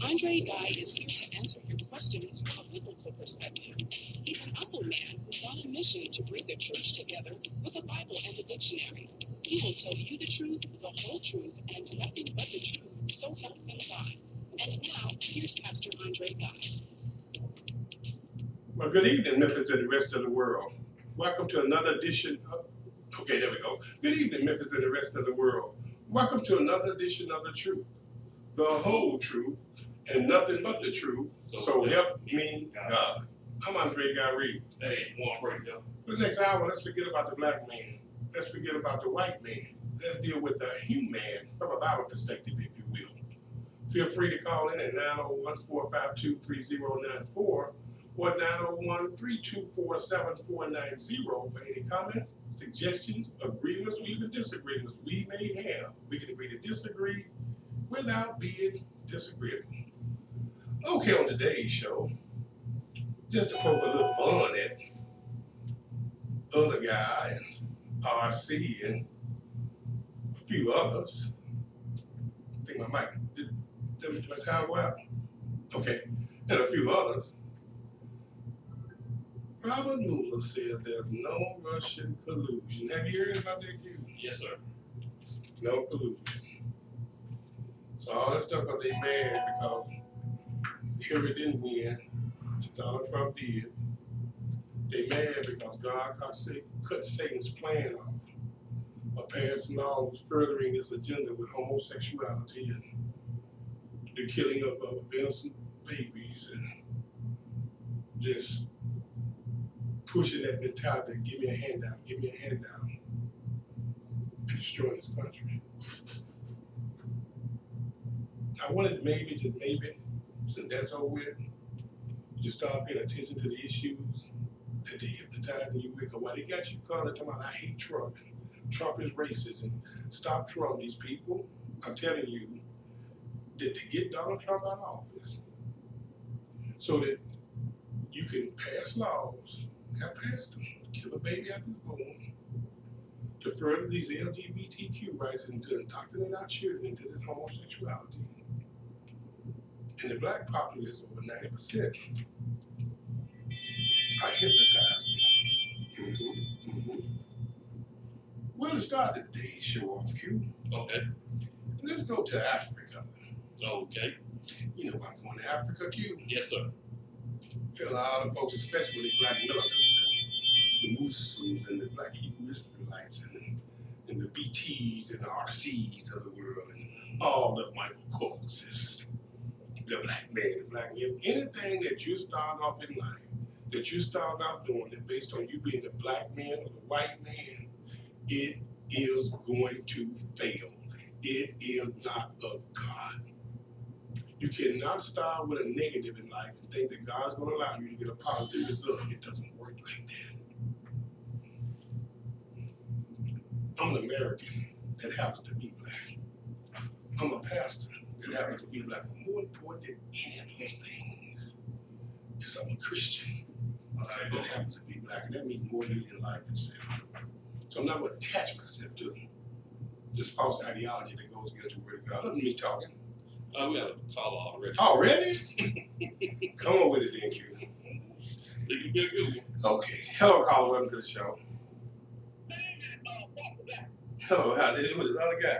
Andre Guy is here to answer your questions from a biblical perspective. He's an humble man who's on a mission to bring the church together with a Bible and a dictionary. He will tell you the truth, the whole truth, and nothing but the truth, so help him God. And now, here's Pastor Andre Guy. Well, good evening, Memphis and the rest of the world. Welcome to another edition of, okay, there we go. Good evening, Memphis and the rest of the world. Welcome to another edition of The Truth, the whole truth, and nothing but the truth, so help me God. I'm Andre Guy Reed. Hey, one break, yo. For the next hour, let's forget about the black man. Let's forget about the white man. Let's deal with the human from a Bible perspective, if you will. Feel free to call in at 901-452-3094 or 901-324-7490 for any comments, suggestions, agreements, or even disagreements we may have. We can agree to disagree without being disagreeable. Okay, on today's show, just to poke a little fun at other guy and RC and a few others. I think my mic, did my sound go out? Okay, and a few others. Robert Mueller said there's no Russian collusion. Have you heard about that, Q? Yes, sir. No collusion. So all that stuff that they mad because Hillary didn't win, Donald Trump did. They mad because God cut Satan's plan off or passed laws furthering his agenda with homosexuality and the killing of innocent babies and just pushing that mentality, give me a handout, give me a handout, and destroying this country. I wanted maybe, just maybe, since that's over with, you start paying attention to the issues that they hypnotizing you with. Because while they got you calling talking about, I hate Trump, and Trump is racist, and stop Trump, these people, I'm telling you, that to get Donald Trump out of office so that you can pass laws, have passed them, kill a baby out this womb, to further these LGBTQ rights and to indoctrinate our children into this homosexuality. And the black populace, over 90%, are hypnotized. Well, to start today's show off, Q. Okay. Let's go to Africa. Okay. You know I'm going to Africa, Q. Yes, sir. There are a lot of folks, especially the black militants and the Muslims and the black Hebrew Israelites and the BTs and the RCs of the world and all the Michael Coxes, the black man, the black man. Anything that you're starting off in life, that you're starting out doing, and based on you being the black man or the white man, it is going to fail. It is not of God. You cannot start with a negative in life and think that God's going to allow you to get a positive result. It doesn't work like that. I'm an American that happens to be black. I'm a pastor that happens to be black. But more important than any of those things is I'm a Christian that happens to be black. And that means more to me than life itself. So I'm not going to attach myself to this false ideology that goes against the word of God. Look at me talking. We got a call already. Already? Come on with it then, Q. You can be a good one. Okay. Hello, caller. Welcome to the show. Hello, how did it with this other guy?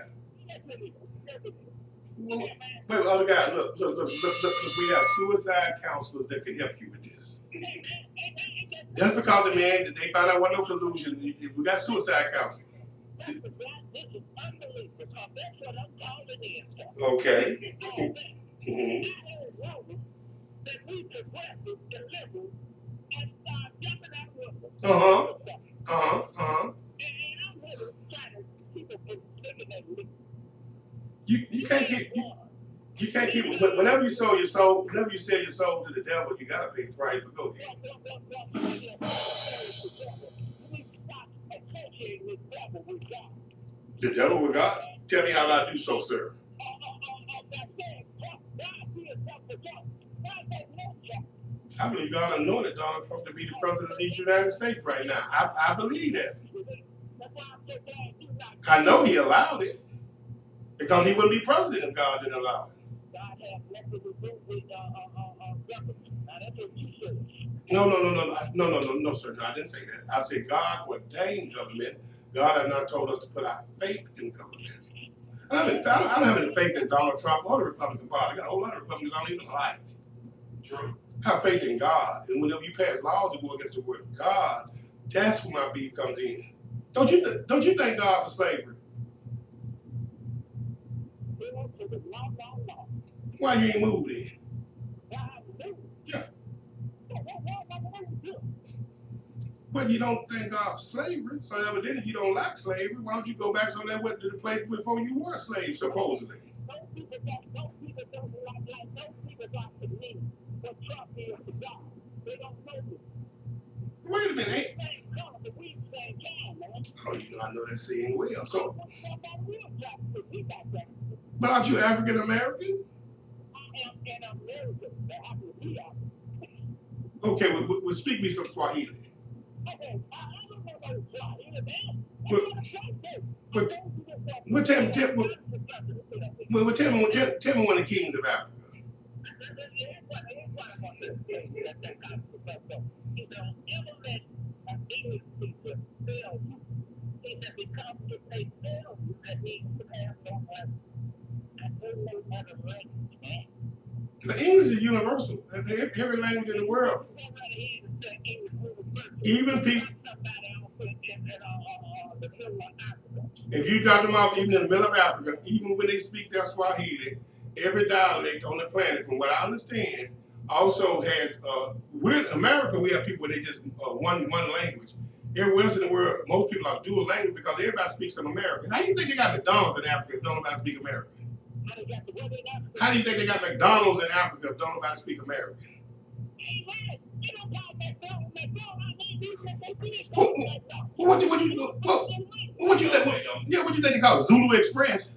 Well, wait, other guy, look. We have suicide counselors that can help you with this. Just because the man, they found out what no collusion, we got suicide counselors. Okay. You can't keep whenever you sell your soul to the devil, you gotta pay the price. But go ahead. The devil with God? Tell me how I do so, sir. I believe God anointed Donald Trump to be the president of the United States right now. I believe that. I know he allowed it because he wouldn't be president if God didn't allow it. have nothing to do with government. Now that's what you said. No, sir. No, I didn't say that. I said God ordained government. God has not told us to put our faith in government. I don't have any faith in Donald Trump or the Republican Party. I got a whole lot of Republicans I don't even like. True. I have faith in God. And whenever you pass laws that go against the word of God, that's where my beef comes in. Don't you thank God for slavery? Why you ain't moved in? Yeah. But you don't thank God for slavery. So evidently you don't like slavery. Why don't you go back so that went to the place before you were a slave, supposedly? Those people don't like those people got to me what Trump is to God. They don't know me. Wait a minute. Oh, I know that saying well. So, but aren't you African American? I am an American. I will be African. Okay, well, speak me some Swahili. Okay, I don't know about Swahili, man. But tell me one of the kings of Africa. The English is universal. Every language in the world. Even people. If you drop them off even in the middle of Africa, even when they speak their Swahili, every dialect on the planet, from what I understand, also has, America, we have people where they just one language. Everywhere else in the world, most people are dual language because everybody speaks some American. How do you think they got McDonald's in Africa if don't nobody speak American? How do you think they got McDonald's in Africa if don't nobody speak American? What you think? Yeah, what you think they call Zulu Express?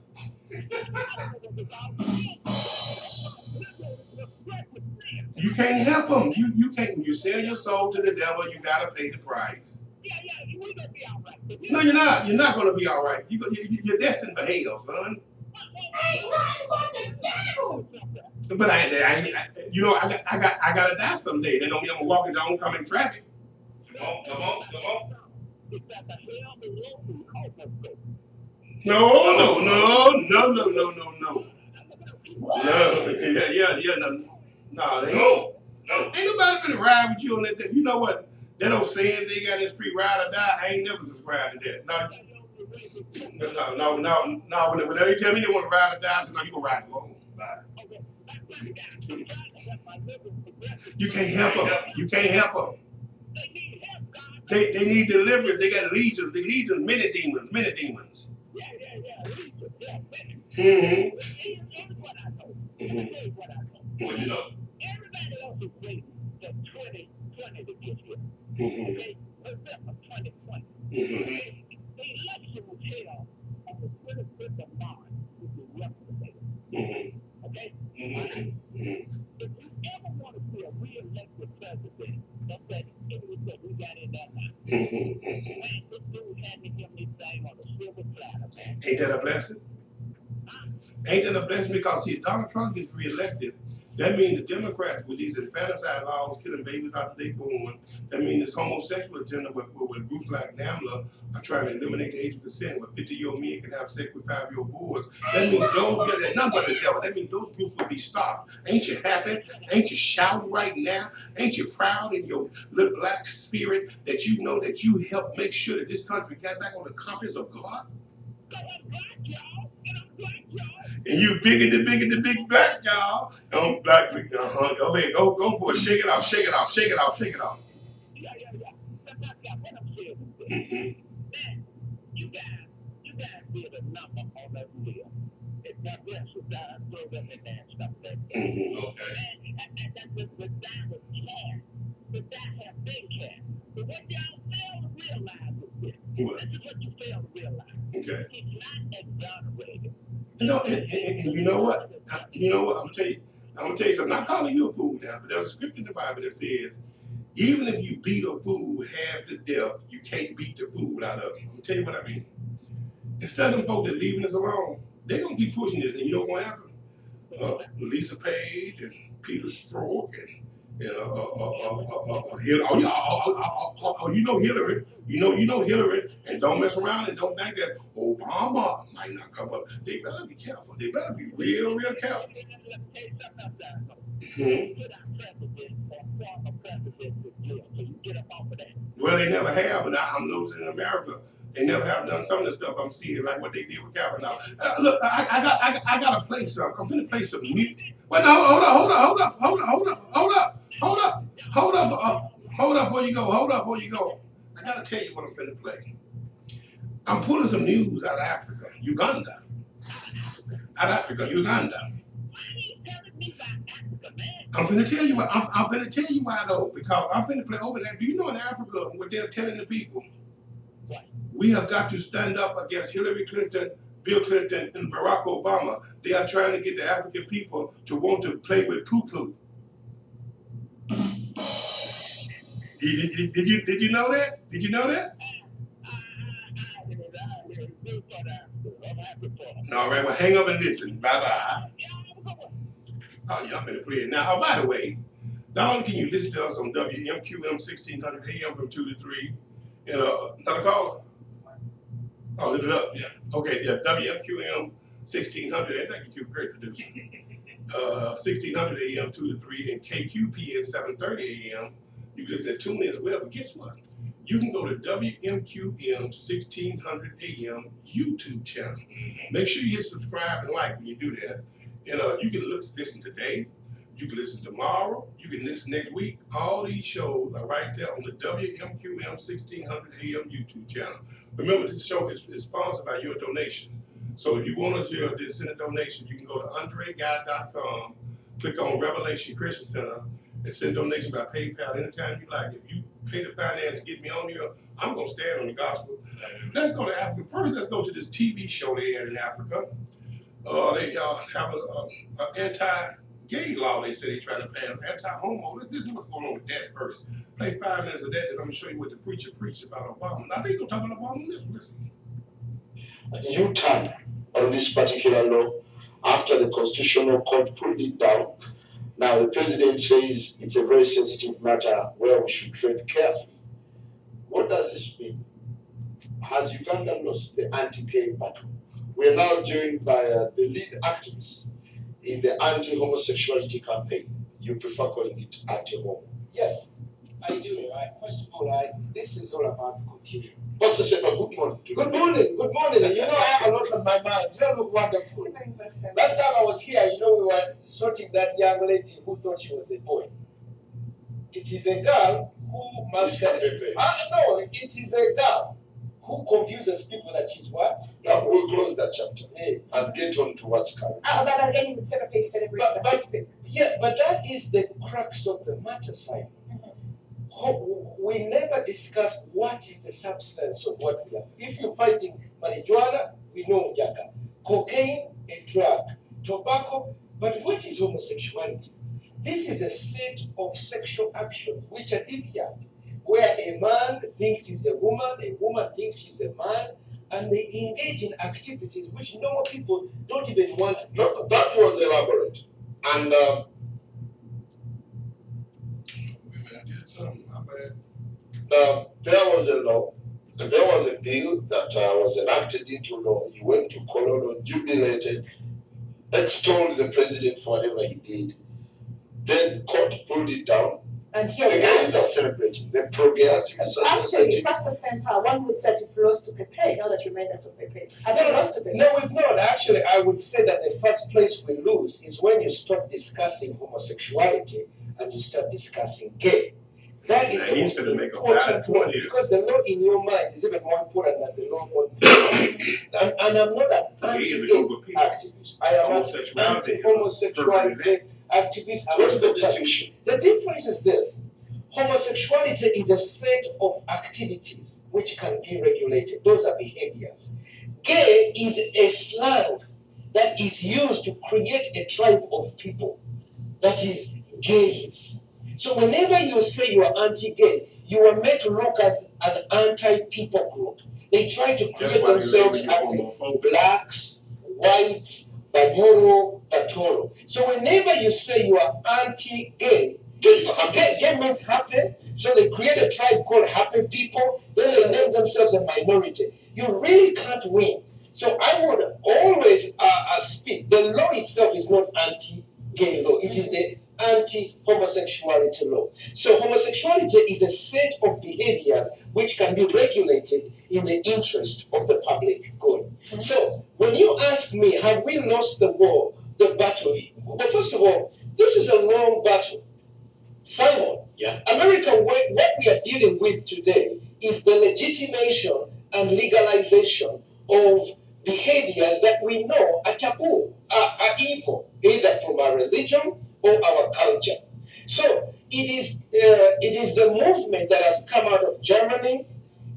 You can't help them. You can't. You sell your soul to the devil. You gotta pay the price. We're gonna be all right. No, you're not. You're not gonna be all right. You're destined for hell, son. But I gotta die someday. That don't mean I'm gonna walk into oncoming traffic. Come on. No. Ain't nobody been ride with you on that. You know what? That old saying they got in the street, ride or die. I ain't never subscribed to that. No. When they tell me they want to ride or die, I say, no, you gonna ride alone. You can't help them. They need deliverance. They got legions. The legions, many demons. Mm-hmm. What you know? Everybody else is waiting for 2020 to get here. Okay? Remember 2020. The election was held on the 25th of March, which is yesterday. Okay? If you ever want to see a re-elected president, that's that English that we got in that now. Man, this dude handed him this thing on a silver platter, man. Ain't that a blessing? Ain't that a blessing? Because see, if Donald Trump gets re-elected, that means the Democrats, with these infanticide laws, killing babies after they born, that means this homosexual agenda with groups like NAMLA are trying to eliminate the age of consent, where 50-year-old men can have sex with 5-year-old boys. That means that's nothing but the devil. That means those groups will be stopped. Ain't you happy? Ain't you shouting right now? Ain't you proud in your little black spirit that you know that you helped make sure that this country got back on the compass of God? And you big black, y'all. I'm black, big, Go ahead, go for it. Shake it off. Yeah. What I'm saying is, man, you guys did a number on that wheel. That bless you guys, throw them in there and stuff like that. Okay. And the guy was cast. The guy have been cast. But what y'all fail to realize is this. This is what you fail to realize. Okay. He's not exonerated. And you know what? I'm gonna tell you something. I'm not calling you a fool now, but there's a scripture in the Bible that says, even if you beat a fool half to death, you can't beat the fool out of him. I'm gonna tell you what I mean. Instead of them folks that leaving us alone, they're gonna keep pushing this, and you know what's gonna happen? Lisa Page and Peter Strzok and you know Hillary. You know Hillary, and don't mess around and don't think that Obama might not come up. They better be careful. They better be real careful. Well, they never have, and I'm losing in America. They never have done some of the stuff I'm seeing, like what they did with Kavanaugh. Look, I gotta play some. I'm gonna play some music. Well, no, hold up before you go. I gotta tell you what I'm gonna play. I'm pulling some news out of Africa, Uganda. I'm gonna tell you why. I'm gonna tell you why though, because I'm gonna play over there. Do you know in Africa what they're telling the people? We have got to stand up against Hillary Clinton, Bill Clinton, and Barack Obama. They are trying to get the African people to want to play with poo-poo. Did you know that? Did you know that? All right, well, hang up and listen. Bye-bye. Oh, yeah, I'm going to play it now. Oh, by the way, not only can you listen to us on WMQM 1600 AM from 2 to 3, and another caller? Oh, lift it up. Yeah. Okay, yeah, WMQM 1600, thank you, great producer. 1600 AM 2 to 3, and KQPN 730 AM. You can listen to 2 minutes as well, but guess what? You can go to WMQM 1600 AM YouTube channel. Make sure you hit subscribe and like when you do that. And you can listen today, you can listen tomorrow, you can listen next week. All these shows are right there on the WMQM 1600 AM YouTube channel. Remember, this show is sponsored by your donation. So if you want us here to send a donation, you can go to andreguy.com, click on Revelation Christian Center, and send donation by PayPal anytime you like. If you pay the finance to get me on here, I'm going to stand on the gospel. Let's go to Africa. First, let's go to this TV show they had in Africa. They have an anti-gay law they say they're trying to pass, anti-homo. Let's do what's going on with that first. Play 5 minutes of that, and I'm going to show you what the preacher preached about Obama. Now, I think he's going to talk about Obama in this. Listen. U-turn on this particular law after the Constitutional Court pulled it down. Now, the president says it's a very sensitive matter where we should tread carefully. What does this mean? Has Uganda lost the anti-gay battle? We are now joined by the lead activist in the anti-homosexuality campaign. You prefer calling it anti-homo? Yes, I do. First of all, this is all about confusion. Pastor Shepard, good morning. Good morning. Good morning. You know, I have a lot on my mind. You don't look wonderful. Last time I was here, you know, we were sorting that young lady who thought she was a boy. It is a girl who must... No, it is a girl who confuses people that she's what? Now, we'll close that chapter and get on to what's coming. But again, you would celebrate but that is the crux of the matter, Simon. We never discuss what is the substance of what we have. If you're fighting marijuana, we know jaga. Cocaine, a drug. Tobacco, but what is homosexuality? This is a set of sexual actions which are deviant, where a man thinks he's a woman thinks she's a man, and they engage in activities which normal people don't even want to do. No, that was elaborate. And there was a law, and there was a bill that was enacted into law. He went to Kololo, jubilated, extolled the president for whatever he did. Then court pulled it down. And here the guys are celebrating. The pro-gay activists are celebrating. Actually, Pastor Sempa, one would say you've lost to Pepe, now that you made us of Pepe. Have you lost to Pepe? No, we've not. Actually, I would say that the first place we lose is when you stop discussing homosexuality and you start discussing gay. That is the most important point, because the law in your mind is even more important than the law on and I'm not an anti-gay activist. I am an anti-homosexuality activist. What is the distinction? The difference is this. Homosexuality is a set of activities which can be regulated. Those are behaviors. Gay is a slang that is used to create a tribe of people that is gays. So whenever you say you are anti-gay, you are made to look as an anti-people group. They try to create themselves as blacks, white, Banyoro, Batoro. So whenever you say you are anti-gay, gay means happy. So they create a tribe called Happy People. Then they name themselves a minority. You really can't win. So I would always speak. The law itself is not anti-gay law. It is the anti-homosexuality law. So homosexuality is a set of behaviors which can be regulated in the interest of the public good. So when you ask me, have we lost the war, the battle? Well, first of all, this is a long battle. Simon, America, what we are dealing with today is the legitimation and legalization of behaviors that we know are taboo, are evil, either from our religion or our culture. So it is the movement that has come out of Germany.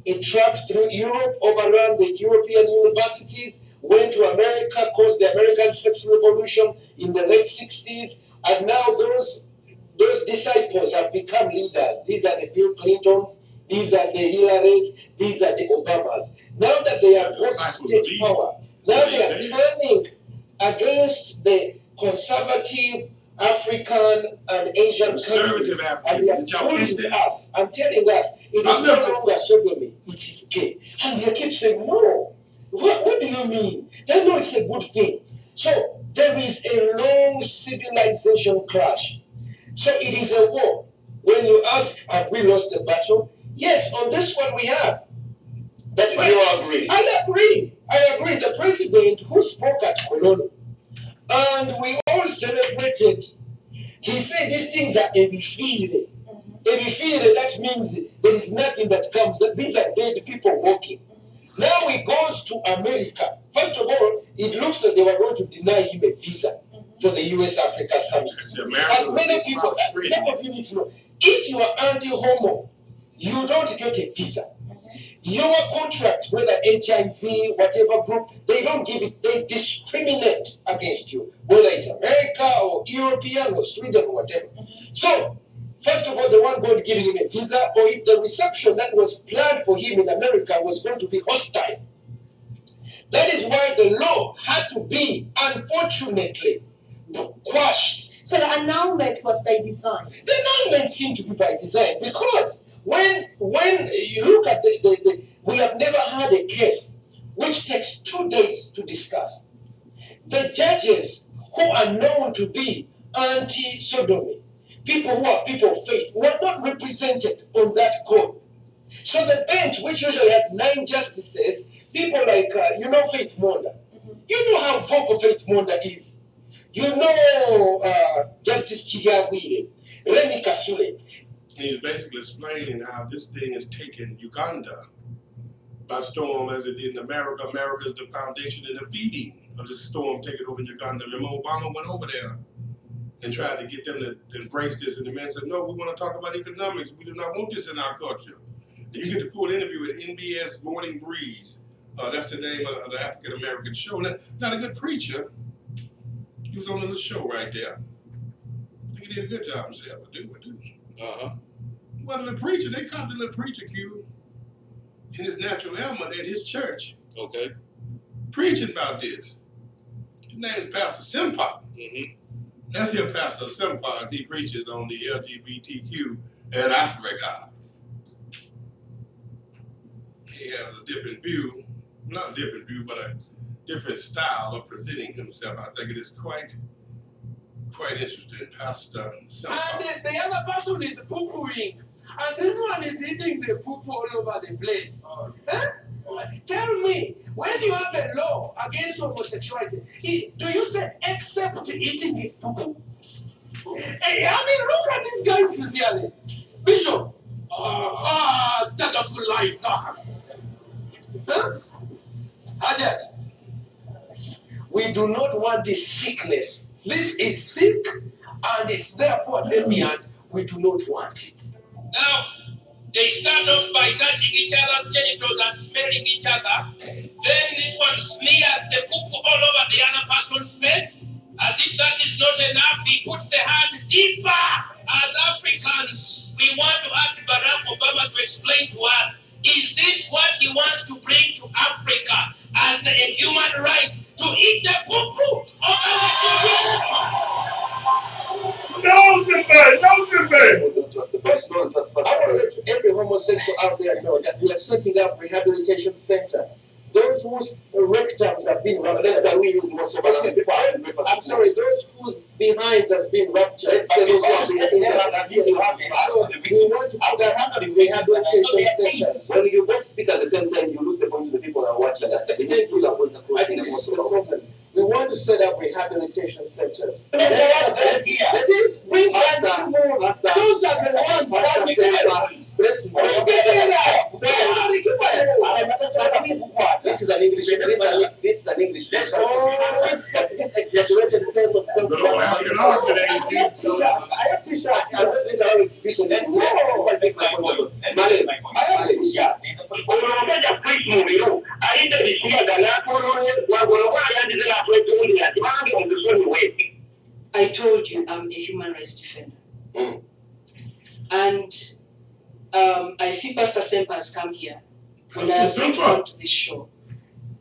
It tracked through Europe, overran the European universities, went to America, caused the American sex revolution in the late 60s, and now those disciples have become leaders. These are the Bill Clintons, these are the Hillarys, these are the Obamas. Now that they have got state power, now they are turning against the conservative African and Asian countries, and they are telling us and telling us it is no longer sodomy, it is gay. And they keep saying, no, what do you mean? They know it's a good thing. So there is a long civilization clash. So it is a war. When you ask, have we lost the battle? Yes, on this one we have. But you agree? I agree. The president who spoke at Cologne, and we all celebrated, he said these things are ebifire. Ebifire, that means there is nothing that comes. These are dead people walking. Now he goes to America. First of all, it looks like they were going to deny him a visa for the US Africa Summit. As many people, some of you need to know, if you are anti-homo, you don't get a visa. Your contract, whether HIV, whatever group, they don't give it, they discriminate against you, whether it's America or European or Sweden or whatever. So, first of all, they weren't going to give him a visa, or if the reception that was planned for him in America was going to be hostile. That is why the law had to be, unfortunately, quashed. So the annulment was by design. The annulment seemed to be by design because when you look at we have never had a case which takes 2 days to discuss. The judges who are known to be anti-sodomy, people who are people of faith, were not represented on that court. So the bench, which usually has 9 justices, people like, Faith Monda. You know how vocal Faith Monda is. You know Justice Chiyawire, Remy Kasule. He's basically explaining how this thing has taken Uganda by storm as it did in America. America is the foundation and the feeding of this storm taking over Uganda. Remember, Obama went over there and tried to get them to embrace this, and the man said, no, we want to talk about economics. We do not want this in our culture. And you get the full interview with NBS Morning Breeze. That's the name of the African-American show. Not a good preacher. He was on the little show right there. I think he did a good job himself. I do. Well, the preacher, they caught the little preacher Q in his natural element at his church. Okay. Preaching about this. His name is Pastor Simpa. That's your Pastor Simpa as he preaches on the LGBTQ and Africa. He has a different view, not a different view, but a different style of presenting himself. I think it is quite interesting, Pastor Simpa. And the other person is poo-pooing. And this one is eating the poo-poo all over the place. Huh? Tell me, when you have a law against homosexuality, do you say except eating the poo-poo? Hey, I mean, look at this guy sincerely. Bishop, stand up for lies, sir. Huh? Hajat, we do not want this sickness. This is sick and it's therefore deviant. We do not want it. Now, they start off by touching each other's genitals and smelling each other. Then this one smears the poop all over the other person's face. As if that is not enough, he puts the hand deeper. As Africans, we want to ask Barack Obama to explain to us, is this what he wants to bring to Africa as a human right? to eat the poo-poo of our children. No debate, no debate. Don't trust the first, don't trust the first. I want to let every homosexual out there know that we are setting up rehabilitation center. Those whose rectums have been ruptured. We use most of our people. I'm sorry, those whose behinds has been ruptured. We want to put that rehabilitation centers. When you both speak at the same time, you lose the point to the people that are watching. I think this is the problem. We want to set up rehabilitation centers. Let's bring back the more. Those are the ones that we can. This is an English. This is an English. This exaggerated sense of self. I have t-shirts. I don't think I have exhibition. I have t-shirts. I told you I'm a human rights defender. And I see Pastor Semper has come here. When I come to this show,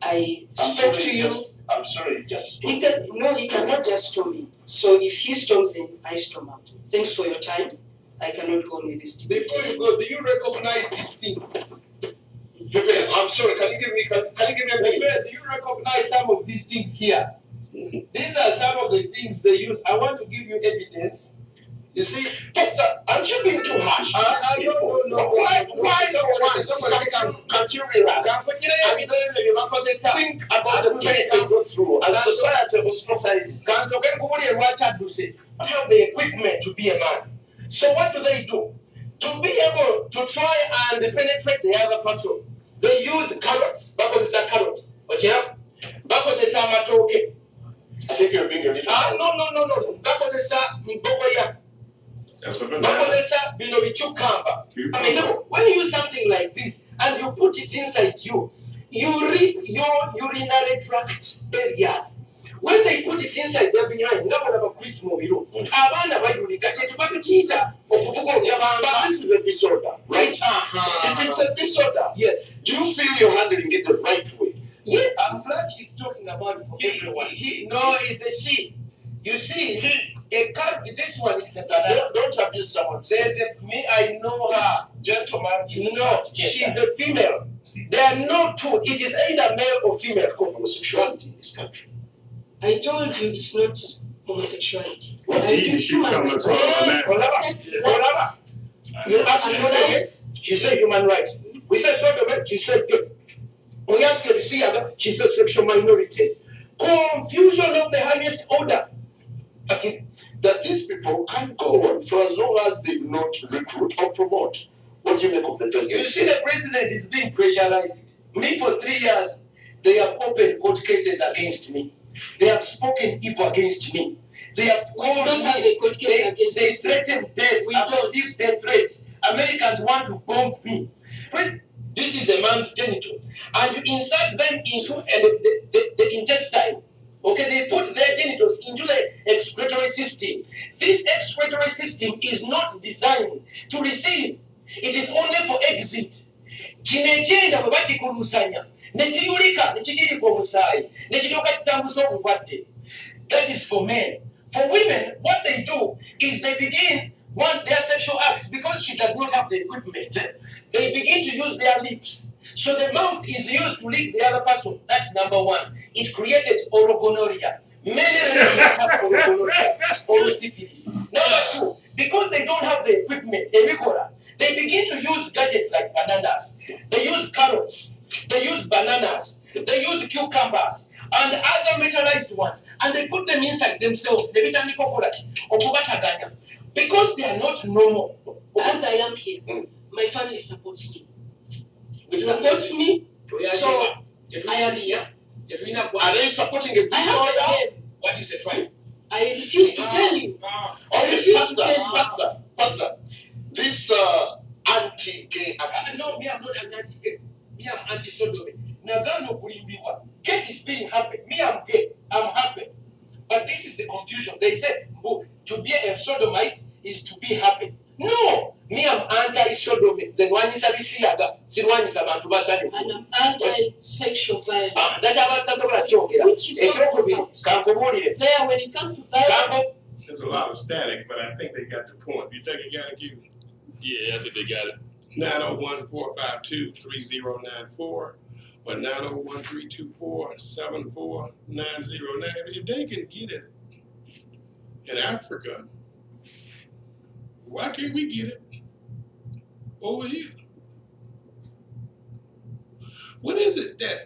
I spoke to you. I'm sorry, just. He cannot just storm me. So if he storms in, I storm out. Thanks for your time. I cannot go on with this debate. Before you go, do you recognize these things? Pepe, I'm sorry, can you give me a name? Pepe, do you recognize some of these things here? These are some of the things they use. I want to give you evidence. You see, Pastor, aren't you being too harsh? No. Why for once can't you relax? Think about the pain they go through as society ostracizes. Have the equipment to be a man. So what do? To be able to try and penetrate the other person, they use carrots. Because it's a carrot. Because it's a matoke. I think you're being a little. No. Because it's a mbogoya. I mean, so when you use something like this and you put it inside you, you reap your urinary tract areas. When they put it inside there behind, but this is a disorder, right? If it's a disorder, yes. Do you feel you're handling it the right way? Yeah, I'm glad she's talking about for everyone. No, it's a she. You see, this one is a banana. Don't abuse someone. I know her. Gentleman is she's a female. There are no two. It is either male or female. It's called homosexuality in this country. I told you it's not homosexuality. You asked she said human rights. We said sodomy, she said good. We asked her to see other, she said sexual minorities. Confusion of the highest order. Okay. That these people can go on for as long as they do not recruit or promote. What do you make of the president? You see, the president is being pressurized. Me, for 3 years, they have opened court cases against me. They have spoken evil against me. They have called me. They threatened death. We received death threats. Americans want to bomb me. This is a man's genital. And you insert them into the intestine. Okay, they put their genitals into the excretory system. This excretory system is not designed to receive. It is only for exit. That is for men. For women, what they do is they begin their sexual acts because she does not have the equipment. They begin to use their lips. So the mouth is used to lick the other person. That's number one. It created orogonorrhea. Many religions have orogonorrhea, orosyphilis. Number two, because they don't have the equipment, they begin to use gadgets like bananas. They use carrots. They use bananas. They use cucumbers and other metallized ones, and they put them inside themselves. Because they are not normal. As I am here, my family supports me. It supports me, so I am here. Are they supporting a disorder? What is the tribe? I refuse to tell you. Pastor, this anti-gay activity. No, me, I'm not an anti-gay. Me, I'm anti-sodomy. Nagano Bulimbiwa. Gay is being happy. Me, I'm gay. I'm happy. But this is the confusion. They said to be a sodomite is to be happy. No, me I'm anti-sodomy. Zengwanyisa bisiyaga, sirwanyisa abantu basanyufu. And I'm anti-sexual violence. Which is there when it comes to violence. There's a lot of static, but I think they got the point. You think you got it, Q? Yeah, I think they got it. 901-452-3094 or 901-324-7490. If they can get it in Africa, why can't we get it over here? What is it that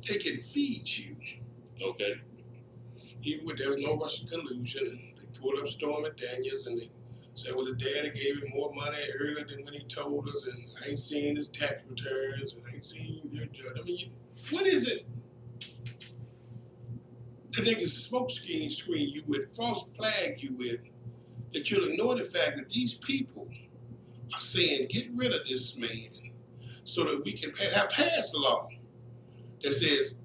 they can feed you? Okay. Even when there's no Russian collusion, and they pulled up Stormy Daniels and they said, well, his daddy gave him more money earlier than when he told us, and I ain't seen his tax returns, and I ain't seen I mean, what is it that they can smoke screen you with, false flag you with, that you'll ignore the fact that these people are saying, get rid of this man so that we can have passed a law that says,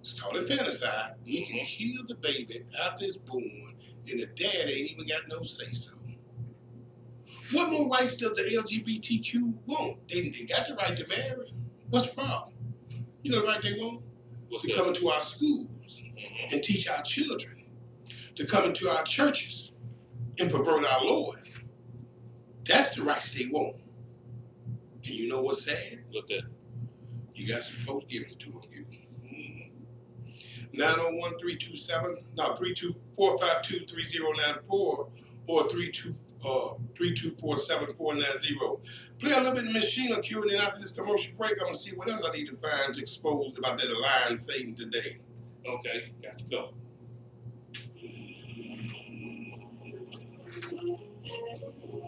it's called infanticide, we can kill the baby after it's born, and the dad ain't even got no say-so. What more rights does the LGBTQ want? They got the right to marry. What's the problem? You know the right they want? To come into our schools and teach our children, to come into our churches and pervert our Lord. That's the rights they want. And you know what's sad? Look that. You got some folks giving it to them. 901-327-452-3094 or 324-7490. Play a little bit of Machine or Q, and then after this commercial break, I'm going to see what else I need to find to expose about that alliance Satan today. Okay, got to go.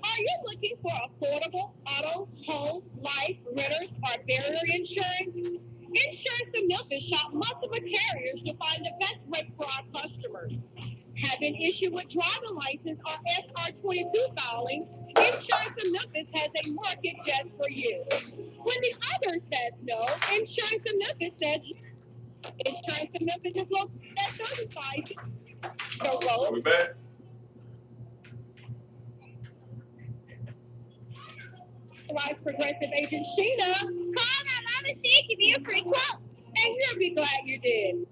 Are you looking for affordable auto, home, life, renters, or barrier insurance? Insurance in Memphis shop multiple carriers to find the best rate for our customers. Have an issue with driving license or SR22 filing? Insurance in Memphis has a market just for you. When the other says no, Insurance in Memphis says yes. Insurance in Memphis is located at 35 The Road. Are we back? Progressive agent Sheena, call my mama she give me a free quote, and you'll be glad you did.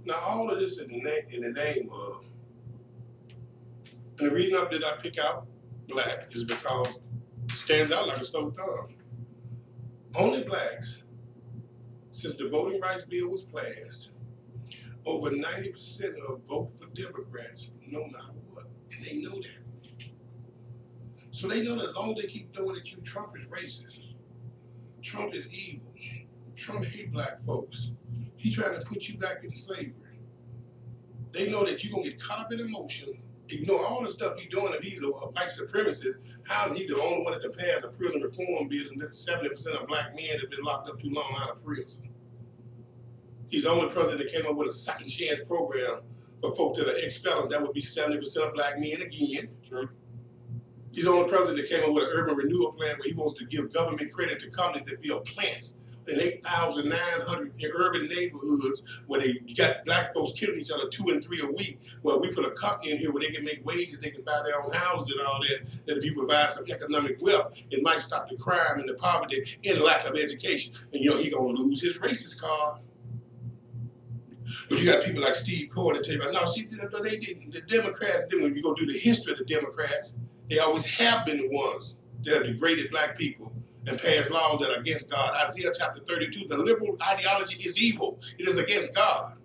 Now, all of this in the name of, and the reason that I pick out black is because it stands out like a sore thumb. Only blacks, since the Voting Rights Bill was passed, over 90% of vote for Democrats no matter what, and they know that. So they know that as long as they keep doing it, Trump is racist. Trump is evil. Trump hates black folks. He's trying to put you back into slavery. They know that you're going to get caught up in emotion, ignore all the stuff you're doing. If he's a white supremacist, how is he the only one that can pass a prison reform bill and let 70% of black men that have been locked up too long out of prison? He's the only president that came up with a second chance program for folks that are ex-felons. That would be 70% of black men again. True. He's the only president that came up with an urban renewal plan where he wants to give government credit to companies that build plants in 8,900 urban neighborhoods where they got black folks killing each other 2 and 3 a week. Well, we put a company in here where they can make wages, they can buy their own houses and all that, that if you provide some economic wealth, it might stop the crime and the poverty and lack of education. And you know, he's gonna lose his racist card. But you got people like Steve Cohen that tell you about, no, see, they didn't. The Democrats didn't. When you go do the history of the Democrats, they always have been the ones that have degraded black people and passed laws that are against God. Isaiah chapter 32, the liberal ideology is evil. It is against God.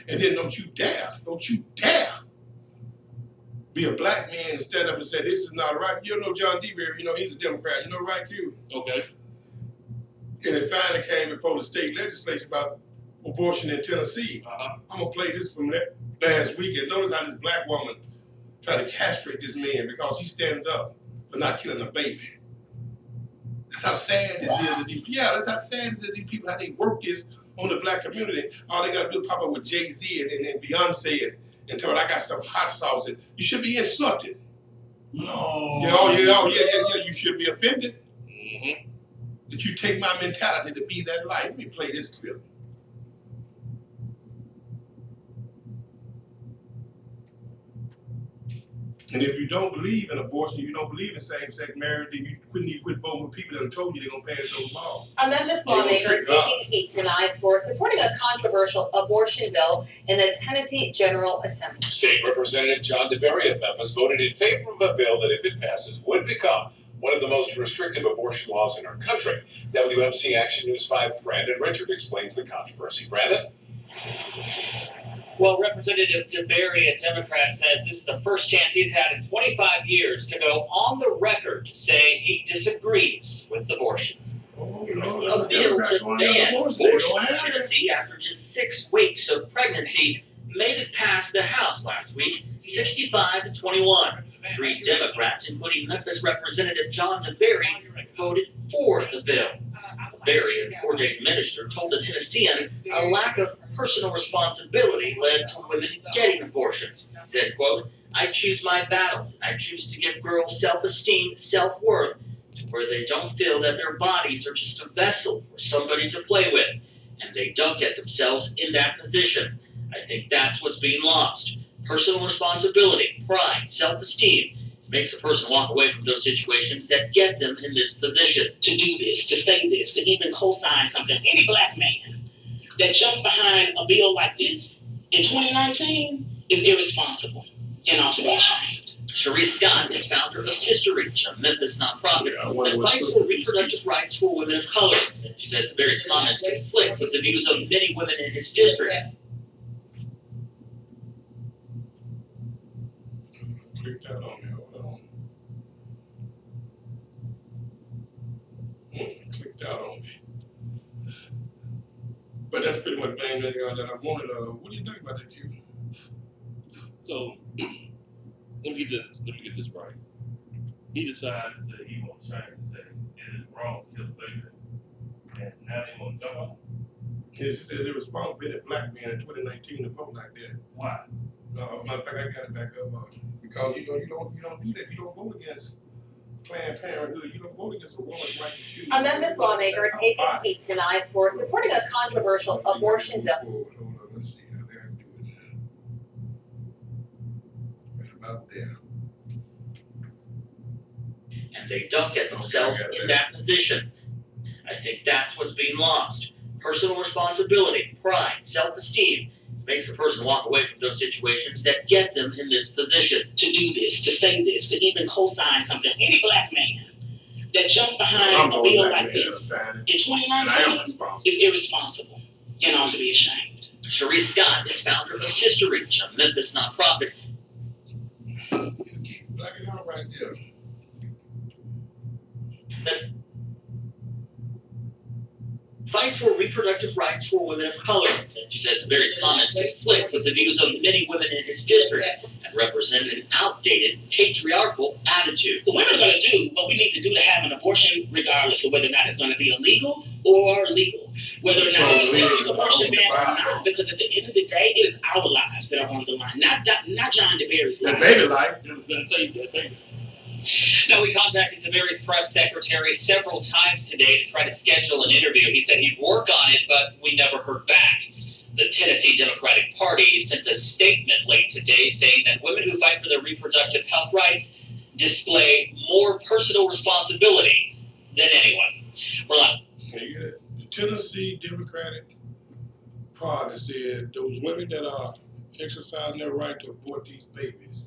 And then don't you dare be a black man and stand up and say, this is not right. You know John D. Berry, you know, he's a Democrat. You know, right, Q? Okay. And it finally came before the state legislature about abortion in Tennessee. I'm going to play this from last weekend. Notice how this black woman tried to castrate this man because he stands up for not killing a baby. That's how sad this is. That's how sad it is. These people, how they work this on the black community. All they got to do is pop up with Jay-Z and Beyonce and tell her, I got some hot sauce. And you should be insulted. No. Yeah, you should be offended. That you take my mentality to be that light. Let me play this clip. And if you don't believe in abortion, you don't believe in same-sex marriage, then you couldn't even quit voting with people that have told you they're going to pass those laws. A Memphis lawmaker taking heat tonight for supporting a controversial abortion bill in the Tennessee General Assembly. State Representative John DeBerry of Memphis voted in favor of a bill that, if it passes, would become one of the most restrictive abortion laws in our country. WMC Action News 5 Brandon Richard explains the controversy. Brandon? Well, Representative DeBerry, a Democrat, says this is the first chance he's had in 25 years to go on the record to say he disagrees with abortion. A bill to ban abortion in Tennessee after just 6 weeks of pregnancy made it past the House last week, 65-21. 3 Democrats, including Memphis Representative John DeBerry, voted for the bill. DeBerry, an ordained minister, told the Tennessean a lack of personal responsibility led to women getting abortions. He said, quote, "I choose my battles. I choose to give girls self-esteem, self-worth, to where they don't feel that their bodies are just a vessel for somebody to play with, and they don't get themselves in that position. I think that's what's being lost. Personal responsibility, pride, self-esteem makes a person walk away from those situations that get them in this position. To do this, to say this, to even co-sign something, any black man that jumps behind a bill like this in 2019 is irresponsible and ought to be ashamed." Cherie Scott is founder of Sister Reach, a Memphis nonprofit that fights for reproductive rights for women of color. She says the various comments conflict with the views of many women in his district. Click that on there. Hold on. Click that on me. But that's pretty much the main thing that I wanted. What do you think about that, Q? So let me get this right. He decided that he wants to change that it is wrong to kill a baby, and now they want to jump on. It's irresponsible being a black man in 2019 to vote like that. Why? Matter of fact, I got it back up because you don't do that. You don't vote against Planned Parenthood. You don't vote against a woman's right to choose. A Memphis lawmaker taking heat tonight for supporting a controversial abortion bill. Hold on, let's see how they're doing that. Right about there. And they don't get themselves in that position. I think that's what's being lost. Personal responsibility, pride, self-esteem makes a person walk away from those situations that get them in this position. To do this, to say this, to even co-sign something, any black man that jumps behind a bill like this in 2019 is irresponsible and ought to be ashamed. Cherie Scott is founder of Sister Reach, a Memphis nonprofit. Keep blacking out right there. That fights for reproductive rights for women of color. She says the various comments conflict with the views of many women in his district and represent an outdated, patriarchal attitude. The women are going to do what we need to do to have an abortion, regardless of whether or not it's going to be illegal or legal. Whether or not it's an abortion ban or not, because at the end of the day, it is our lives that are on the line, not John DeBerry's life. The baby life. I'm going to tell you that, baby. Now, we contacted the various press secretaries several times today to try to schedule an interview. He said he'd work on it, but we never heard back. The Tennessee Democratic Party sent a statement late today saying that women who fight for their reproductive health rights display more personal responsibility than anyone. We're live. The Tennessee Democratic Party said those women that are exercising their right to abort these babies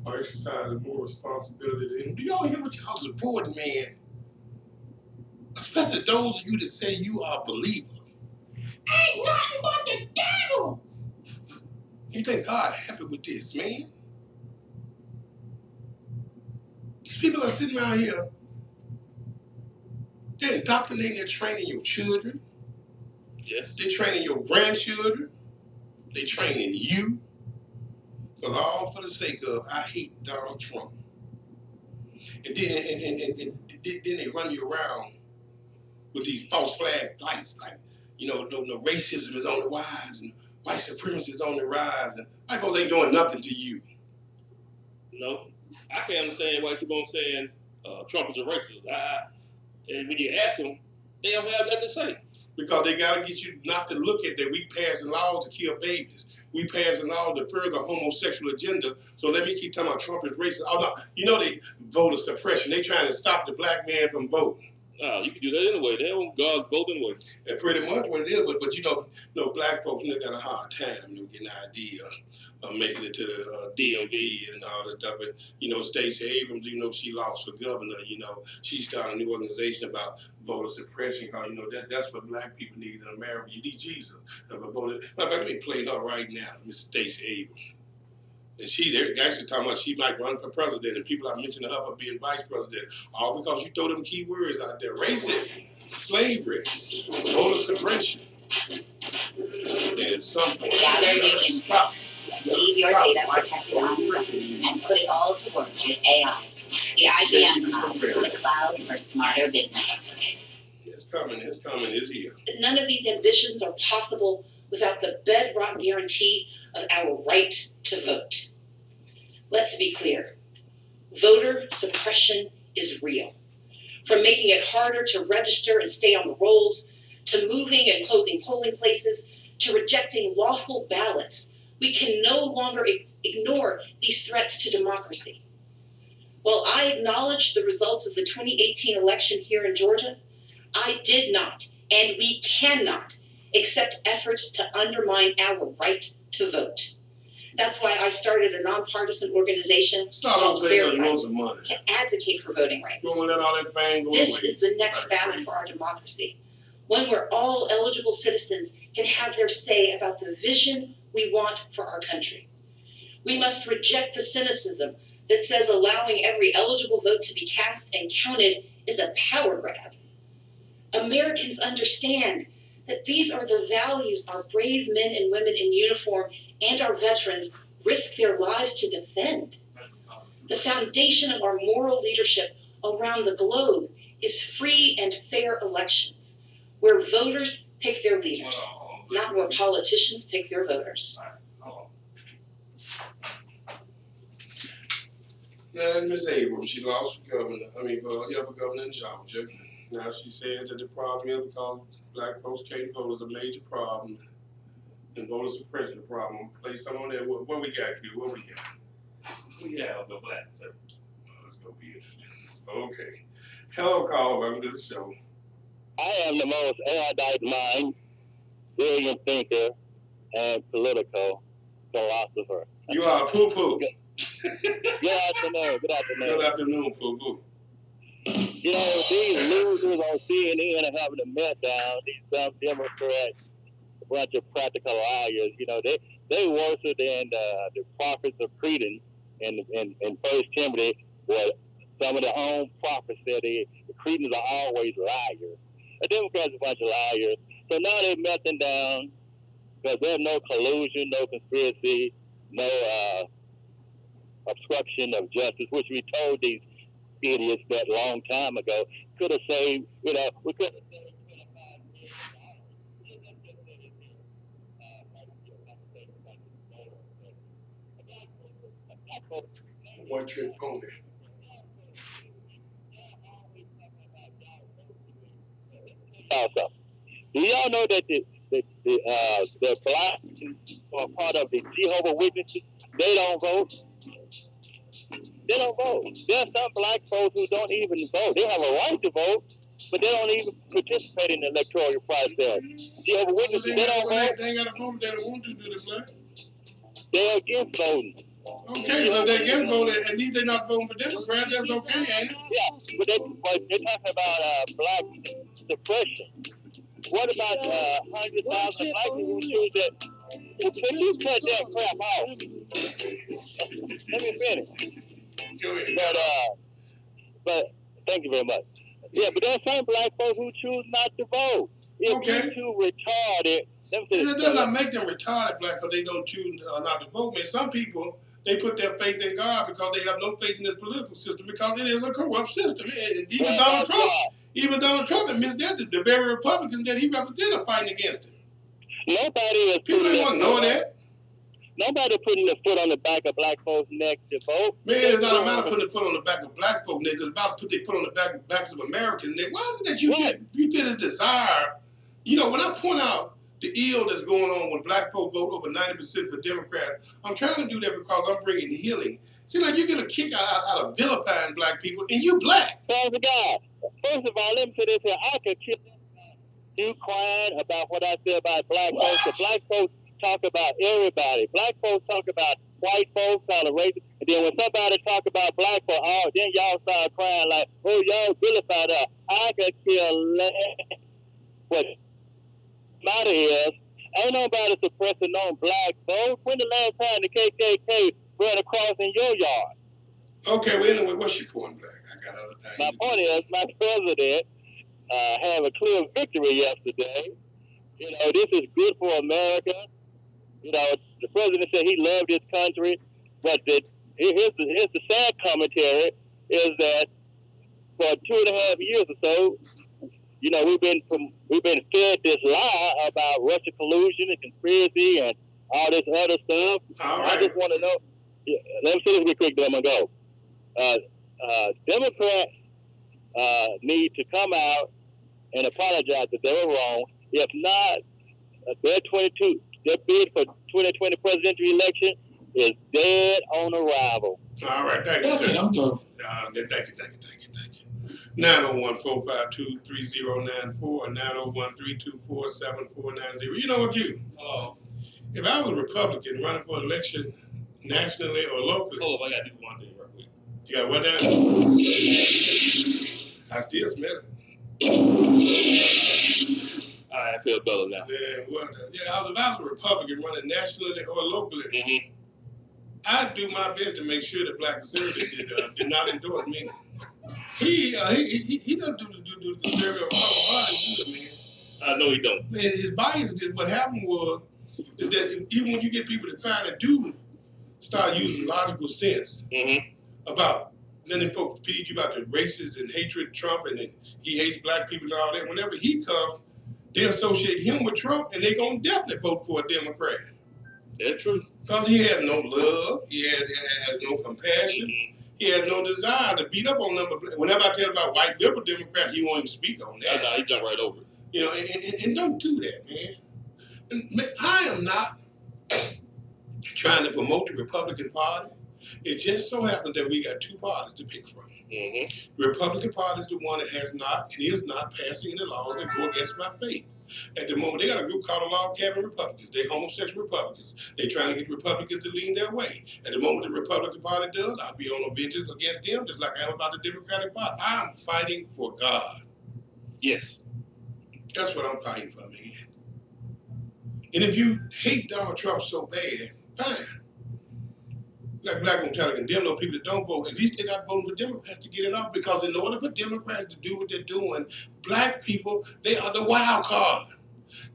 are exercising more responsibility than them. Do y'all hear what y'all supporting, man? Especially those of you that say you are a believer. Ain't nothing but the devil. You think God happy with this, man? These people are sitting around here, they're indoctrinating, they're training your children. Yes. They're training your grandchildren. They're training you. But all for the sake of, I hate Donald Trump. And then they run you around with these false flag lights, like, no racism is on the rise and white supremacy is on the rise, and white folks ain't doing nothing to you. No, I can't understand why you keep on saying Trump is a racist. And when you ask them, they don't have nothing to say. because they got to get you not to look at that we passing laws to kill babies. We passing laws to further homosexual agenda. So let me keep talking about Trump is racist. Oh no, you know they voter suppression. They trying to stop the black man from voting. No, you can do that anyway. They don't God vote anyway. And pretty much what it is, but you know, black folks, they got a hard time getting an idea of making it to the DMV and all this stuff. And, Stacey Abrams, she lost her governor, she started a new organization about voter suppression. Because, that's what black people need in America. You need Jesus. Let me play her right now, Miss Stacey Abrams. And they're actually talking about she might run for president, and people are mentioning her for being vice president, all because you throw them key words out there: racist, slavery, voter suppression. And at some point, gather unions, leave your data protected on site, and put it all to work with AI. The IBM Cloud, the cloud for smarter business. It's coming, it's here. None of these ambitions are possible without the bedrock guarantee of our right to vote. Let's be clear. Voter suppression is real. From making it harder to register and stay on the rolls, to moving and closing polling places, to rejecting lawful ballots, we can no longer ignore these threats to democracy. While I acknowledge the results of the 2018 election here in Georgia, I did not, and we cannot, accept efforts to undermine our right to vote. That's why I started a nonpartisan organization called to advocate for voting rights. This is the next battle for our democracy, one where all eligible citizens can have their say about the vision we want for our country. We must reject the cynicism that says allowing every eligible vote to be cast and counted is a power grab. Americans understand that these are the values our brave men and women in uniform and our veterans risk their lives to defend. The foundation of our moral leadership around the globe is free and fair elections, where voters pick their leaders, not where politicians pick their voters. Now, Ms. Abrams, she lost for governor, for governor in Georgia. Now she said that the problem is because black folks can't vote is a major problem. And voter suppression the problem. Play some on there. What we got, Q? What we got? We have the black, sir. Oh, it's going to be interesting. Okay. Hello, Carl. Welcome to the show. I am the most erudite mind, brilliant thinker, and political philosopher. You are poo-poo. Good afternoon. Good afternoon, poo-poo. These losers on CNN are having a meltdown. These dumb Democrats, a bunch of practical liars. They worse than the prophets of Credence in 1 Timothy, where some of their own prophets said the Cretans are always liars. The Democrats are a bunch of liars. So now they're melting down because there's no collusion, no conspiracy, no obstruction of justice, which we told these idiots that long time ago. Could have saved, we could have saved One trick pony. Do y'all know that the blacks are part of the Jehovah's Witnesses? They don't vote. They don't vote. There are some black folks who don't even vote. They have a right to vote, but they don't even participate in the electoral process. Jehovah's Witnesses, they don't vote. They ain't got to vote. They don't want to do the black. They're against voting. Okay, so they're against voting. At least they're not voting for Democrats. That's okay, ain't it? Yeah, but they're talking about black suppression. What about 100,000 black people who choose that? Can you cut that crap off? Let me finish. Go ahead. But thank you very much. Yeah, but there's some black folks who choose not to vote. If you're too retarded, it does not make them retarded black because they don't choose not to vote. Man, some people, they put their faith in God because they have no faith in this political system because it is a corrupt system. Even Donald Trump admits that the very Republicans that he represents are fighting against him. People don't want to know that. Nobody putting the foot on the back of black folks' neck to vote. Man, it's not about putting the foot on the back of black folks' necks. It's about putting their foot on the backs of Americans' necks. Why is it that you feel this desire You know, when I point out the ill that's going on when black folks vote over 90% for Democrats, I'm trying to do that because I'm bringing healing. See, like you get a kick out of vilifying black people, and you black. Father God, first of all, let me say this here. I could kill you crying about what I said about black folks. The black folks talk about everybody. Black folks talk about white folks, all the races. And then when somebody talk about black folks, oh, then y'all start crying like, oh, y'all vilified us. I could kill less. What matter is, ain't nobody suppressing on black folks. When the last time the KKK ran across in your yard? Okay, well, anyway, what's your point, Black? I got other things. My point is, my president had a clear victory yesterday. You know, this is good for America. You know, the president said he loved his country, but here's the sad commentary is that for 2.5 years or so, you know, we've been fed this lie about Russian collusion and conspiracy and all this other stuff. All right. I just want to know. Yeah, let me say this real quick, then I'm gonna go. Democrats need to come out and apologize if they were wrong. If not, their bid for 2020 presidential election is dead on arrival. All right, thank you, sir. I'm through. Thank you. 901-452-3094, 901-324-7490. You know what, you? If I was a Republican running for election nationally or locally. Hold up, I got to do one thing real quick. You got what now? I still smell it. All right, I feel better now. Yeah, if I was a Republican running nationally or locally, I'd do my best to make sure that black conservatives did not endorse me. He doesn't do the conservative party, man. I know he don't. Man, his bias did. What happened was that even when you get people to finally do start using logical sense about letting folks feed you about the racist and hatred of Trump and then he hates black people and all that, whenever he comes, they associate him with Trump and they're going to definitely vote for a Democrat. That's true. Because he has no love, he has no compassion, he has no desire to beat up on them. Whenever I tell him about white liberal Democrats, he won't even speak on that. No, he jump right over it. You know, and don't do that, man. And I am not trying to promote the Republican Party. It just so happens that we got two parties to pick from. The Republican Party is the one that has not and is not passing any laws that go against my faith. At the moment, they got a group called the Log Cabin Republicans. They're homosexual Republicans. They're trying to get Republicans to lean their way. At the moment the Republican Party does, I'll be on a vengeance against them, just like I am about the Democratic Party. I'm fighting for God. Yes. That's what I'm fighting for, man. And if you hate Donald Trump so bad, fine. Black won't try to condemn those people that don't vote. At least they're not voting for Democrats to get it off, because in order for Democrats to do what they're doing, black people, they are the wild card.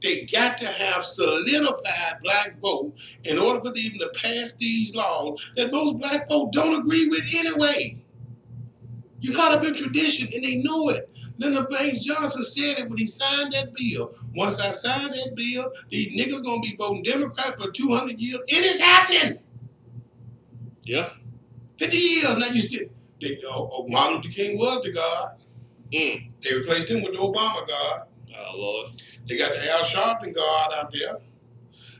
They got to have solidified black vote in order for them to pass these laws that most black folk don't agree with anyway. You caught up in tradition and they know it. Lyndon Baines Johnson said it when he signed that bill. Once I sign that bill, these niggas gonna be voting Democrat for 200 years. It is happening. Yeah. 50 years. Now you still, Martin Luther King was the God. They replaced him with the Obama God. Oh, Lord. They got the Al Sharpton God out there.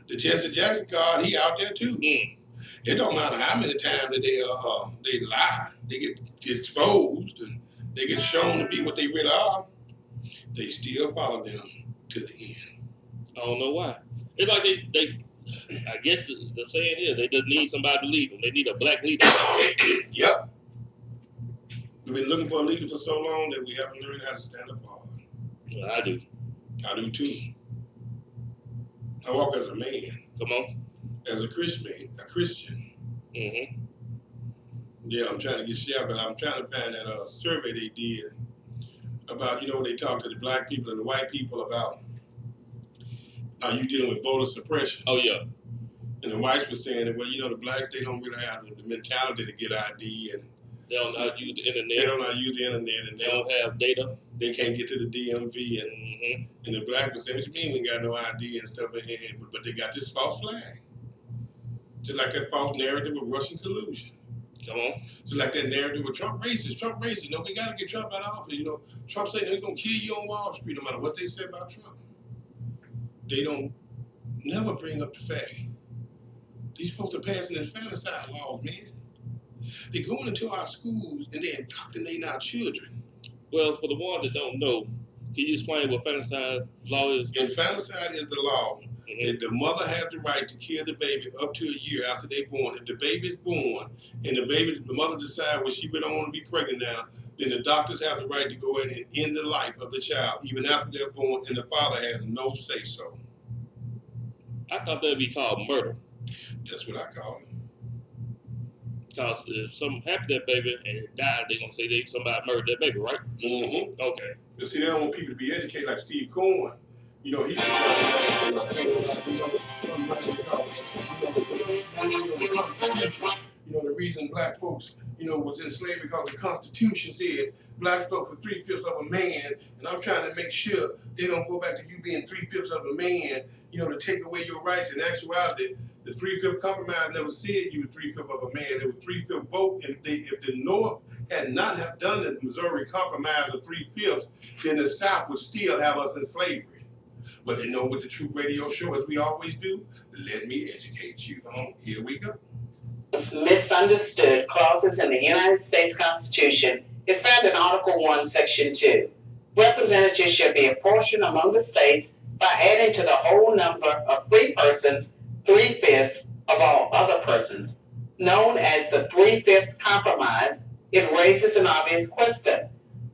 The Jesse Jackson God, he out there too. It don't matter how many times that they lie. They get exposed and they get shown to be what they really are. They still follow them to the end. I don't know why. It's like they I guess the saying is they just need somebody to lead them. They need a black leader. Yep. We've been looking for a leader for so long that we haven't learned how to stand apart. Well, I do. I do too. I walk as a man. Come on. As a Christian. Yeah, I'm trying to get share, but I'm trying to find that survey they did about, when they talk to the black people and the white people about, are you dealing with voter suppression? Oh, yeah. And the whites were saying that, well, the blacks, they don't really have the mentality to get ID, and they don't know how to use the internet. They don't know how to use the internet, and they don't have data. They can't get to the DMV, and the black was saying, what you mean we got no ID and stuff, but they got this false flag. Just like that false narrative of Russian collusion. Come on. Just like that narrative of Trump racist. We got to get Trump out of office. Trump saying he's going to kill you on Wall Street no matter what they say about Trump. they don't never bring up the fact. These folks are passing infanticide laws, man. They're going into our schools and they're indoctrinating our children. Well, for the ones that don't know, can you explain what infanticide law is? Infanticide is the law that the mother has the right to kill the baby up to a year after they're born. If the baby is born and the mother decides, well, she don't want to be pregnant now, then the doctors have the right to go in and end the life of the child, even after they're born, and the father has no say-so. I thought that would be called murder. That's what I call it. Because if something happened to that baby and it died, they're going to say somebody murdered that baby, right? Mm-hmm. Okay. But see, they don't want people to be educated like Steve Cohen. You know, he's the reason black folks, was enslaved because the Constitution said black folks were 3/5 of a man, and I'm trying to make sure they don't go back to you being 3/5 of a man, to take away your rights. In actuality, the 3/5 compromise never said you were 3/5 of a man. It was 3/5 vote, and if the North had not have done the Missouri Compromise of 3/5, then the South would still have us in slavery. But they know what the Truth Radio Show, as we always do, let me educate you. Here we go. Misunderstood clauses in the United States Constitution is found in Article 1, Section 2. Representatives shall be apportioned among the states by adding to the whole number of free persons 3/5 of all other persons. Known as the 3/5 Compromise, it raises an obvious question.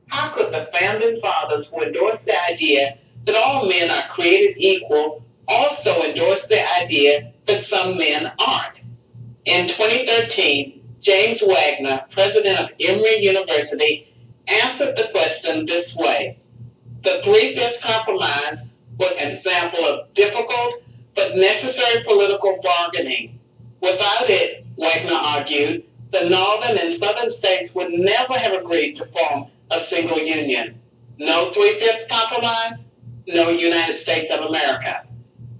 How could the founding fathers who endorsed the idea that all men are created equal also endorse the idea that some men aren't? In 2013, James Wagner, president of Emory University, answered the question this way. The 3/5 Compromise was an example of difficult but necessary political bargaining. Without it, Wagner argued, the northern and southern states would never have agreed to form a single union. No 3/5 Compromise, no United States of America.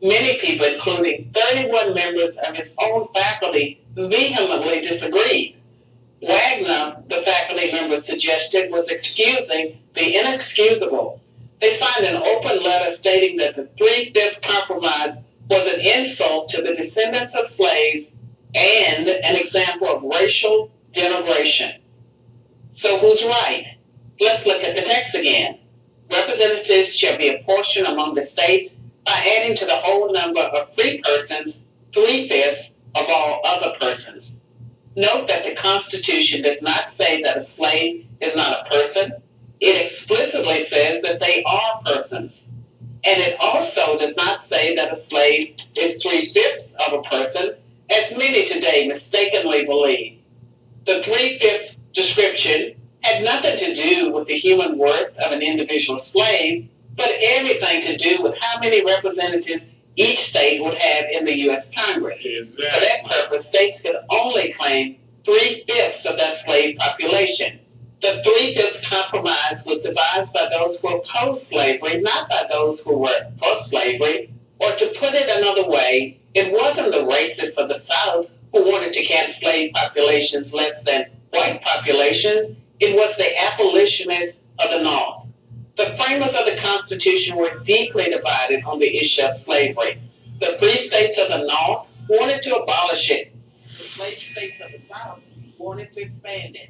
Many people, including 31 members of his own faculty, vehemently disagreed. Wagner, the faculty member suggested, was excusing the inexcusable. They signed an open letter stating that the 3/5 Compromise was an insult to the descendants of slaves and an example of racial denigration. So who's right? Let's look at the text again. Representatives shall be apportioned among the states by adding to the whole number of free persons 3/5 of all other persons. Note that the Constitution does not say that a slave is not a person. It explicitly says that they are persons. And it also does not say that a slave is 3/5 of a person, as many today mistakenly believe. The 3/5 description had nothing to do with the human worth of an individual slave, but everything to do with how many representatives each state would have in the U.S. Congress. Exactly. For that purpose, states could only claim 3/5 of their slave population. The 3/5 Compromise was devised by those who opposed slavery, not by those who were for slavery. Or to put it another way, it wasn't the racists of the South who wanted to cap slave populations less than white populations. It was the abolitionists of the North. The framers of the Constitution were deeply divided on the issue of slavery. The free states of the North wanted to abolish it. The slave states of the South wanted to expand it.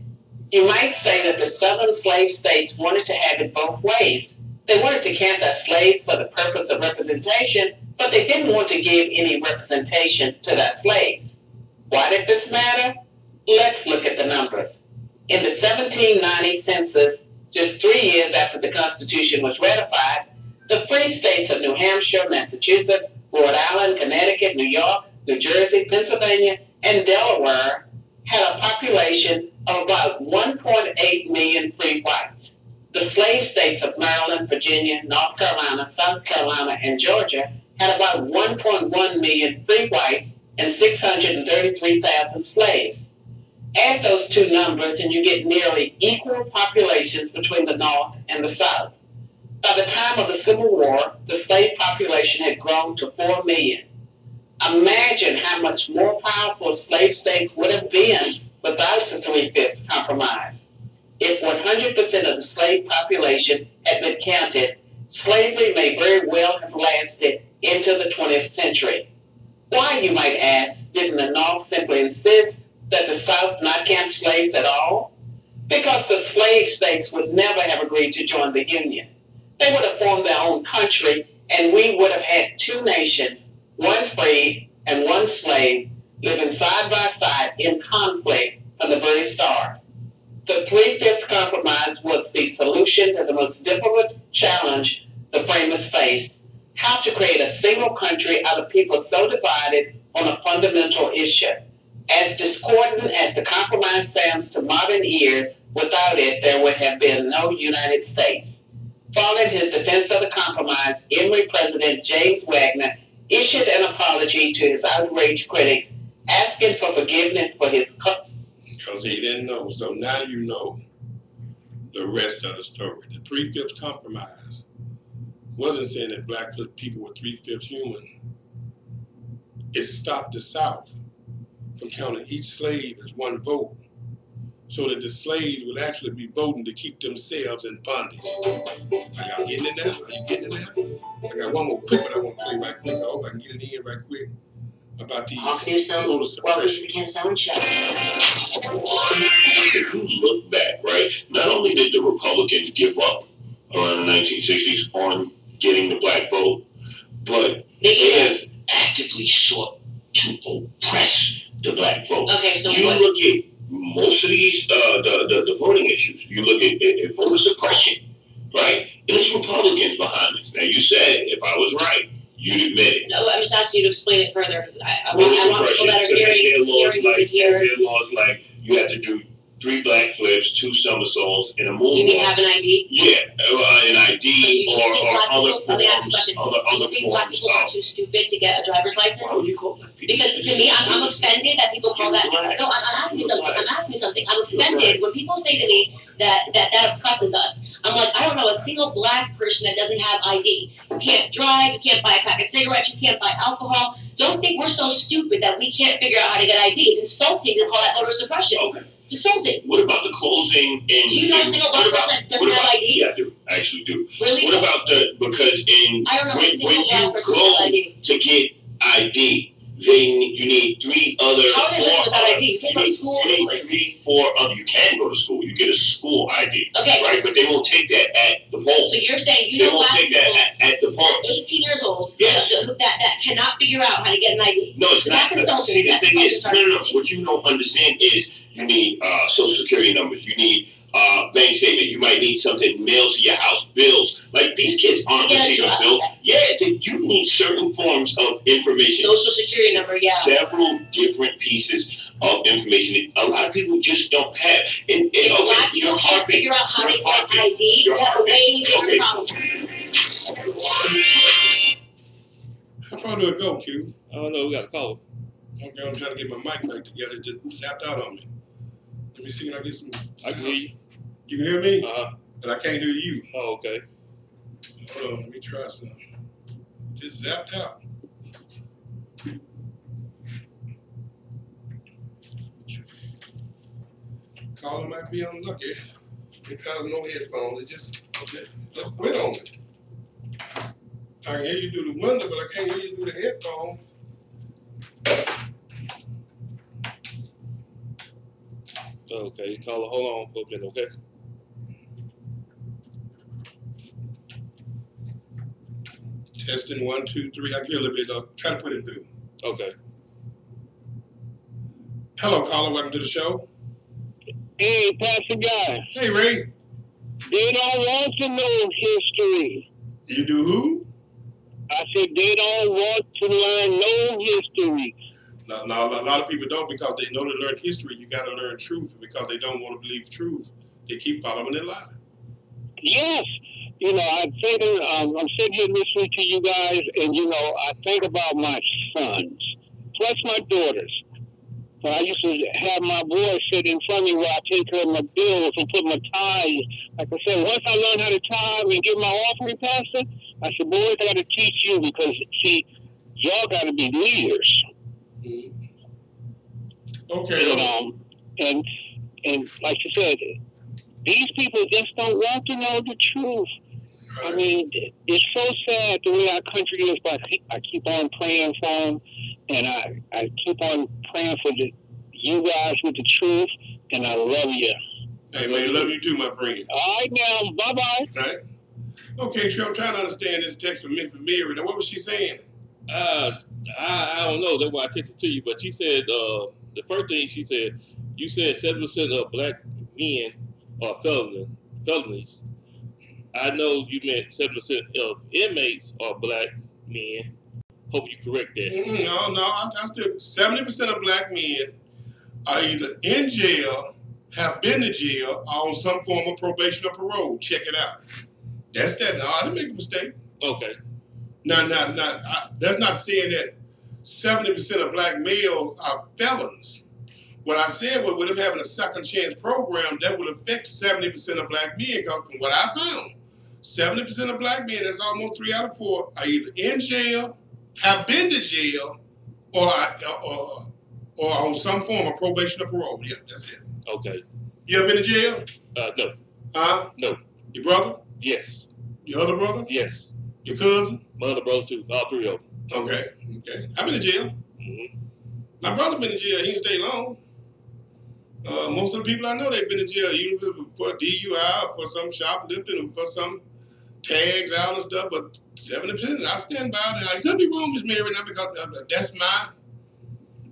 You might say that the southern slave states wanted to have it both ways. They wanted to count their slaves for the purpose of representation, but they didn't want to give any representation to their slaves. Why did this matter? Let's look at the numbers. In the 1790 census, just 3 years after the Constitution was ratified, the free states of New Hampshire, Massachusetts, Rhode Island, Connecticut, New York, New Jersey, Pennsylvania, and Delaware had a population of about 1.8 million free whites. The slave states of Maryland, Virginia, North Carolina, South Carolina, and Georgia had about 1.1 million free whites and 633,000 slaves. Add those two numbers and you get nearly equal populations between the North and the South. By the time of the Civil War, the slave population had grown to 4 million. Imagine how much more powerful slave states would have been without the 3/5 Compromise. If 100% of the slave population had been counted, slavery may very well have lasted into the 20th century. Why, you might ask, didn't the North simply insist that the South not camp slaves at all? Because the slave states would never have agreed to join the Union. They would have formed their own country, and we would have had two nations, one free and one slave, living side by side in conflict from the very start. The 3/5 compromise was the solution to the most difficult challenge the framers faced: how to create a single country out of people so divided on a fundamental issue. As discordant as the compromise sounds to modern ears, without it, there would have been no United States. Following his defense of the compromise, Emory President James Wagner issued an apology to his outraged critics, asking for forgiveness for his... Because he didn't know, so now you know the rest of the story. The 3/5 compromise wasn't saying that black people were 3/5 human. It stopped the South from counting each slave as one vote, so that the slaves would actually be voting to keep themselves in bondage. Are y'all getting it now? Are you getting it now? I got one more clip that I want to play right quick. I hope I can get it in right quick. About these voter suppression. If you look back, right, not only did the Republicans give up around the 1960s on getting the black vote, but they have actively sought to oppress the black vote. Okay, so you look at most of these the voting issues. You look at voter suppression, right? There's Republicans behind this. Now you said if I was right, you'd admit it. No, I'm just asking you to explain it further because I want people that are hearing to hear. There are laws like you have to do 3 black flips, 2 somersaults, and a moonwalk. You mean have an ID? Yeah, an ID or other forms. Do you think black people are too stupid to get a driver's license? Why would you call black people? Because to me, I'm offended that people call that. No, I'm asking you something. I'm offended when people say to me that oppresses us. I'm like, I don't know a single black person that doesn't have ID. You can't drive, you can't buy a pack of cigarettes, you can't buy alcohol. Don't think we're so stupid that we can't figure out how to get ID. It's insulting to call that voter suppression. Okay. It's insulting. What about the closing in... Do you know a single black person that doesn't have ID? Yeah, I do. I actually do. Really? What about because when you go to get ID, then you need 3 other... How are they living without ID? You can't go to school? You need 3, 4 other... You can go to school. You get a school ID. Okay. Right? But they won't take that at the polls. So you're saying you know black people at the polls. 18 years old yes. that cannot figure out how to get an ID. No, it's not. That's insulting. See, the thing is, no. What you don't understand is you need social security numbers. You need bank statement. You might need something mailed to your house. Bills. Like, these kids aren't receiving a bill. Yeah, you need certain forms of information. Social security number, yeah. Several different pieces of information that a lot of people just don't have. And black people can't figure out how to get ID. That's a way bigger problem. How far do it go, Q? I don't know. We got a caller. Okay, I'm trying to get my mic back together. It just zapped out on me. Let me see if I get some... I can hear you. You can hear me? Uh-huh. But I can't hear you. Oh, okay. Hold on, let me try something. Just zapped out. Caller might be unlucky. Let me try no headphones. It just quit on me. I can hear you through the window, but I can't hear you through the headphones. Okay, caller, hold on for a minute, okay? Testing 1, 2, 3. I can hear a little bit. I'll try to put it through. Okay. Hello, caller. Welcome to the show. Hey, Pastor Guy. Hey, Ray. They don't want to know history. You do who? I said they don't want to learn no history. No, a lot of people don't because they know to learn history. You got to learn truth. Because they don't want to believe truth, they keep following their lie. Yes. You know, I'm thinking, I'm sitting here listening to you guys, and, you know, I think about my sons, plus my daughters. So I used to have my boys sit in front of me while I take care of my bills and put my ties. Like I said, once I learned how to tie and get my offering, Pastor, I said, boys, I got to teach you because, see, y'all got to be leaders. Okay. And like you said, these people just don't want to know the truth. I mean, it's so sad the way our country is, but I keep on praying for them, and I keep on praying for you guys with the truth, and I love you. Hey, man, love you too, my friend. All right, now, bye-bye. All right. Okay, Trey, I'm trying to understand this text from Miss Mary. Now, what was she saying? I don't know. That's why I texted to you. But she said the first thing she said, you said 7% of black men are felonies. I know you meant 7% of inmates are black men. Hope you correct that. No, I still 70% of black men are either in jail, have been to jail, or on some form of probation or parole. Check it out. That's that. No, I didn't make a mistake. Okay. Now, that's not saying that 70% of black males are felons. What I said was with them having a second chance program, that would affect 70% of black men. Because from what I found, 70% of black men, that's almost 3 out of 4, are either in jail, have been to jail, or on some form of probation or parole. Yeah, that's it. Okay. You ever been to jail? No. Huh? No. Your brother? Yes. Your other brother? Yes. Your cousin? My other brother too. All 3 of them. Okay. I've been to jail. Mm-hmm. My brother been in jail. He didn't stay long. Most of the people I know, they've been in jail, even for DUI, or for some shoplifting, or for some tags out and stuff. But 70%, I stand by that. I could be wrong, Miss Mary, now because that's my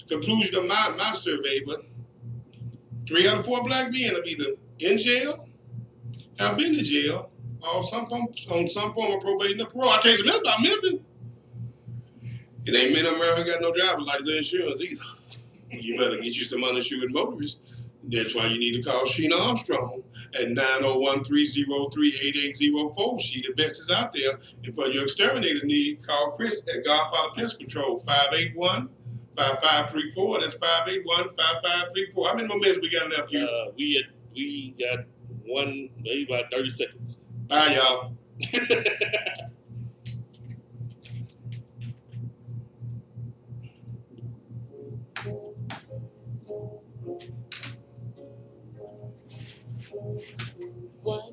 conclusion of my survey. But 3 out of 4 black men are either in jail, have been to jail, or on some form of probation or parole. I'll tell you something else about Memphis. It ain't many of them around here got no driver's license or insurance either. You better get you some uninsured motorists. That's why you need to call Sheena Armstrong at 901-303-8804. She the best is out there. And for your exterminator need, call Chris at Godfather Pest Control, 581-5534. That's 581-5534. How many more minutes we got left here? We got one, maybe about 30 seconds. Bye, y'all. What